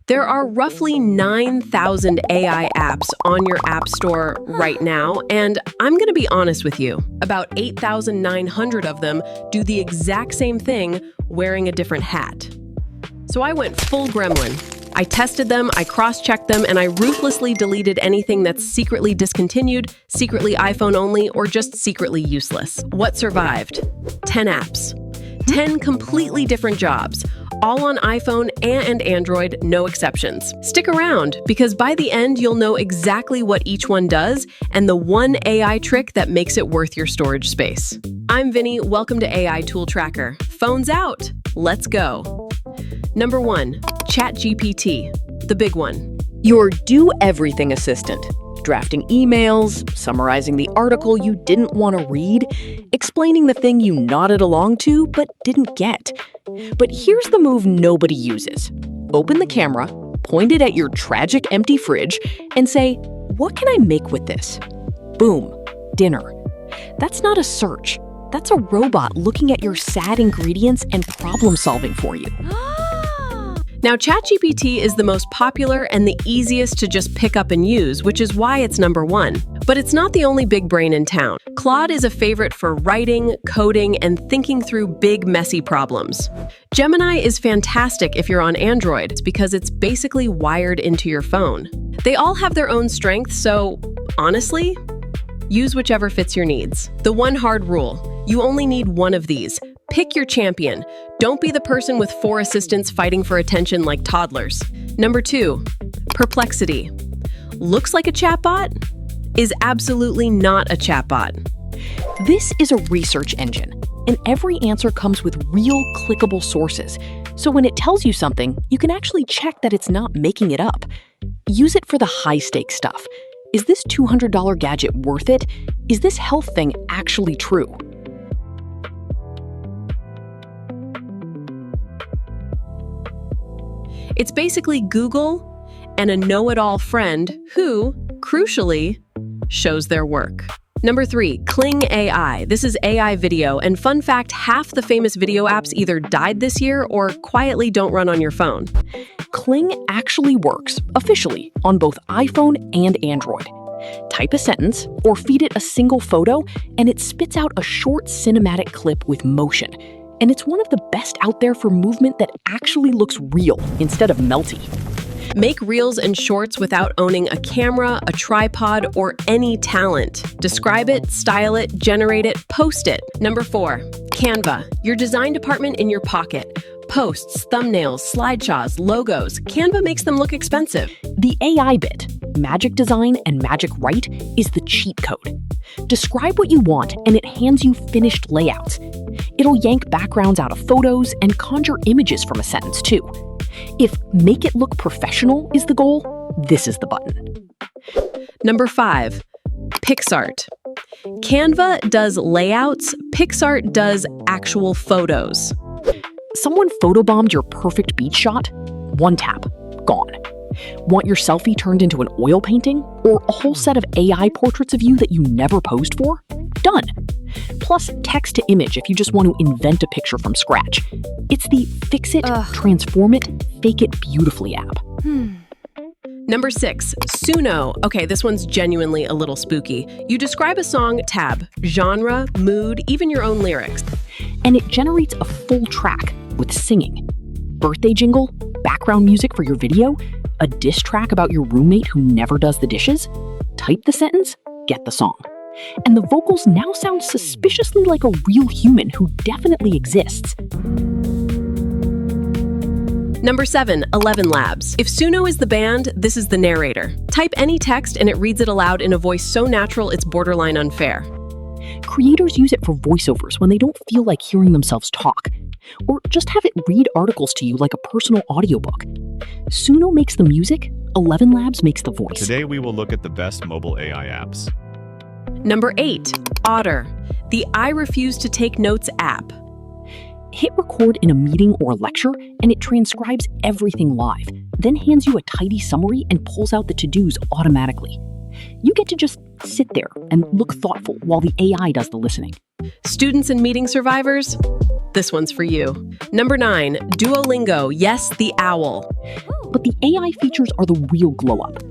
There are roughly 9,000 AI apps on your App Store right now, and I'm going to be honest with you. About 8,900 of them do the exact same thing wearing a different hat. So I went full gremlin. I tested them, I cross-checked them, and I ruthlessly deleted anything that's secretly discontinued, secretly iPhone only, or just secretly useless. What survived? 10 apps. 10 completely different jobs, all on iPhone and Android, no exceptions. Stick around, because by the end, you'll know exactly what each one does and the one AI trick that makes it worth your storage space. I'm Vinny, welcome to AI Tool Tracker. Phones out, let's go. Number 1, ChatGPT, the big one. Your do-everything assistant. Drafting emails, summarizing the article you didn't want to read, explaining the thing you nodded along to but didn't get. But here's the move nobody uses. Open the camera, point it at your tragic empty fridge, and say, "What can I make with this?" Boom, dinner. That's not a search. That's a robot looking at your sad ingredients and problem-solving for you. Now, ChatGPT is the most popular and the easiest to just pick up and use, which is why it's number 1. But it's not the only big brain in town. Claude is a favorite for writing, coding, and thinking through big, messy problems. Gemini is fantastic if you're on Android, because it's basically wired into your phone. They all have their own strengths, so honestly, use whichever fits your needs. The one hard rule: you only need one of these. Pick your champion. Don't be the person with 4 assistants fighting for attention like toddlers. Number 2, Perplexity. Looks like a chatbot? Is absolutely not a chatbot. This is a research engine, and every answer comes with real clickable sources. So when it tells you something, you can actually check that it's not making it up. Use it for the high-stakes stuff. Is this $200 gadget worth it? Is this health thing actually true? It's basically Google and a know-it-all friend who, crucially, shows their work. Number 3, Kling AI. This is AI video, and fun fact, half the famous video apps either died this year or quietly don't run on your phone. Kling actually works, officially, on both iPhone and Android. Type a sentence or feed it a single photo, and it spits out a short cinematic clip with motion. And it's one of the best out there for movement that actually looks real instead of melty. Make reels and shorts without owning a camera, a tripod, or any talent. Describe it, style it, generate it, post it. Number 4, Canva. Your design department in your pocket. Posts, thumbnails, slideshows, logos. Canva makes them look expensive. The AI bit, Magic Design and Magic Write, is the cheat code. Describe what you want, and it hands you finished layouts. It'll yank backgrounds out of photos and conjure images from a sentence, too. If make it look professional is the goal, this is the button. Number 5, PixArt. Canva does layouts, PixArt does actual photos. Someone photobombed your perfect beach shot? One tap, gone. Want your selfie turned into an oil painting? Or a whole set of AI portraits of you that you never posed for? Done. Plus text to image if you just want to invent a picture from scratch. It's the fix it, transform it, fake it beautifully app. Number 6, Suno. Okay, this one's genuinely a little spooky. You describe a song, tab, genre, mood, even your own lyrics. And it generates a full track with singing. Birthday jingle, background music for your video, a diss track about your roommate who never does the dishes. Type the sentence, get the song. And the vocals now sound suspiciously like a real human who definitely exists. Number 7, 11 Labs. If Suno is the band, this is the narrator. Type any text and it reads it aloud in a voice so natural it's borderline unfair. Creators use it for voiceovers when they don't feel like hearing themselves talk. Or just have it read articles to you like a personal audiobook. Suno makes the music, 11 Labs makes the voice. Today we will look at the best mobile AI apps. Number 8, Otter, the I refuse to take notes app. Hit record in a meeting or a lecture, and it transcribes everything live, then hands you a tidy summary and pulls out the to-dos automatically. You get to just sit there and look thoughtful while the AI does the listening. Students and meeting survivors, This one's for you. Number 9, Duolingo. Yes, the owl. But the AI features are the real glow-up.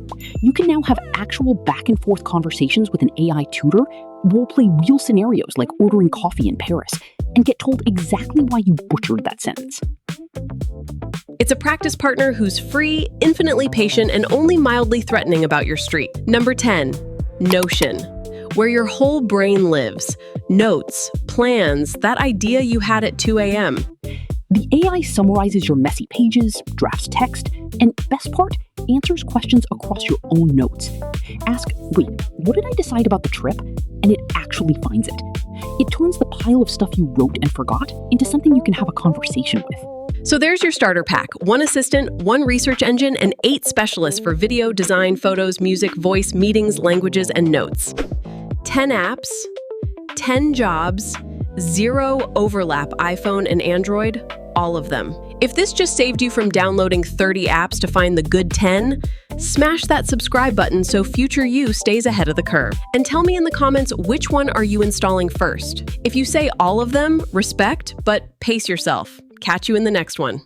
You can now have actual back-and-forth conversations with an AI tutor, role-play real scenarios like ordering coffee in Paris, and get told exactly why you butchered that sentence. It's a practice partner who's free, infinitely patient, and only mildly threatening about your street. Number 10, Notion, where your whole brain lives. Notes, plans, that idea you had at 2 a.m. The AI summarizes your messy pages, drafts text, and best part, answers questions across your own notes. Ask, wait, what did I decide about the trip? And it actually finds it. It turns the pile of stuff you wrote and forgot into something you can have a conversation with. So there's your starter pack. 1 assistant, 1 research engine, and 8 specialists for video, design, photos, music, voice, meetings, languages, and notes. 10 apps, 10 jobs, 0 overlap iPhone and Android, all of them. If this just saved you from downloading 30 apps to find the good 10, smash that subscribe button so future you stays ahead of the curve. And tell me in the comments which one are you installing first. If you say all of them, respect, but pace yourself. Catch you in the next one.